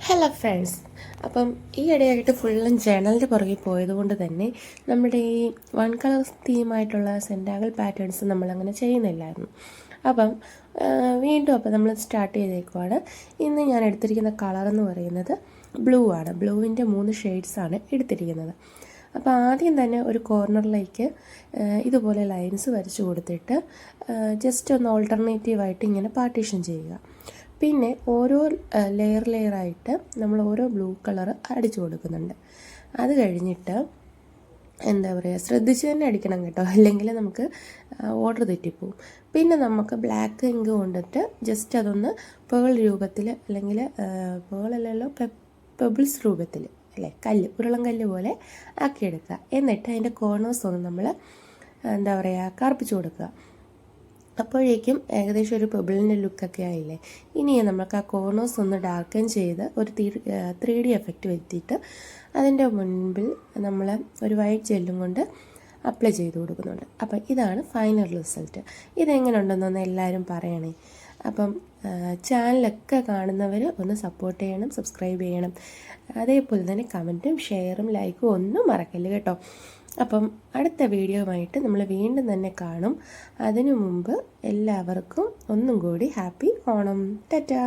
Hello friends. അപ്പം ഈ ഇടയായിട്ട് ഫുള്ളും ജേണലിൻ്റെ പുറകെ പോയതുകൊണ്ട് തന്നെ നമ്മുടെ ഈ വൺ കളർ തീമായിട്ടുള്ള സെൻറ്റാഗൽ പാറ്റേൺസ് നമ്മളങ്ങനെ ചെയ്യുന്നില്ലായിരുന്നു. അപ്പം വീണ്ടും നമ്മൾ സ്റ്റാർട്ട് ചെയ്തേക്കുവാണ്. ഇന്ന് ഞാൻ എടുത്തിരിക്കുന്ന കളറെന്ന് പറയുന്നത് ബ്ലൂ ആണ്. ബ്ലൂവിൻ്റെ 3 ഷെയ്ഡ്സാണ് എടുത്തിരിക്കുന്നത്. അപ്പോൾ ആദ്യം തന്നെ ഒരു കോർണറിലേക്ക് ഇതുപോലെ ലൈൻസ് വരച്ച് കൊടുത്തിട്ട് ജസ്റ്റ് ഒന്ന് ഓൾട്ടർനേറ്റീവായിട്ട് ഇങ്ങനെ പാർട്ടീഷൻ ചെയ്യുക. പിന്നെ ഓരോ ലെയറായിട്ട് നമ്മൾ ഓരോ ബ്ലൂ കളർ അടിച്ചു കൊടുക്കുന്നുണ്ട്. അത് കഴിഞ്ഞിട്ട് എന്താ പറയുക, ശ്രദ്ധിച്ച് തന്നെ അടിക്കണം കേട്ടോ, അല്ലെങ്കിൽ നമുക്ക് ഓർഡർ തെറ്റിപ്പോവും. പിന്നെ നമുക്ക് ബ്ലാക്ക് ഇങ്ക് കൊണ്ടിട്ട് ജസ്റ്റ് അതൊന്ന് പേൾ രൂപത്തിൽ, അല്ലെങ്കിൽ പേളല്ലല്ലോ, പെബിൾസ് രൂപത്തിൽ, അല്ലേ, ഉരുളം കല്ല് പോലെ ആക്കിയെടുക്കുക. എന്നിട്ട് അതിൻ്റെ കോർണേഴ്സ് ഒന്ന് നമ്മൾ എന്താ പറയുക, കറുപ്പിച്ച് കൊടുക്കുക. അപ്പോഴേക്കും ഏകദേശം ഒരു പെബിളിൻ്റെ ലുക്കൊക്കെ ആയില്ലേ. ഇനി നമുക്ക് ആ കോർണേഴ്സ് ഒന്ന് ഡാർക്കൻ ചെയ്ത് ഒരു 3D എഫക്റ്റ് വരുത്തിയിട്ട് അതിൻ്റെ മുൻപിൽ നമ്മൾ ഒരു വൈറ്റ് ജെല്ലും കൊണ്ട് അപ്ലൈ ചെയ്ത് കൊടുക്കുന്നുണ്ട്. അപ്പം ഇതാണ് ഫൈനൽ റിസൾട്ട്. ഇതെങ്ങനെ ഉണ്ടെന്നൊന്ന് എല്ലാവരും പറയണേ. അപ്പം ചാനലൊക്കെ കാണുന്നവർ ഒന്ന് സപ്പോർട്ട് ചെയ്യണം, സബ്സ്ക്രൈബ് ചെയ്യണം. അതേപോലെ തന്നെ കമൻറ്റും ഷെയറും ലൈക്കും ഒന്നും മറക്കല്ല് കേട്ടോ. അപ്പം അടുത്ത വീഡിയോയുമായിട്ട് നമ്മൾ വീണ്ടും തന്നെ കാണും. അതിനു മുമ്പ് എല്ലാവർക്കും ഒന്നും കൂടി ഹാപ്പി ഓണം. ടാറ്റാ.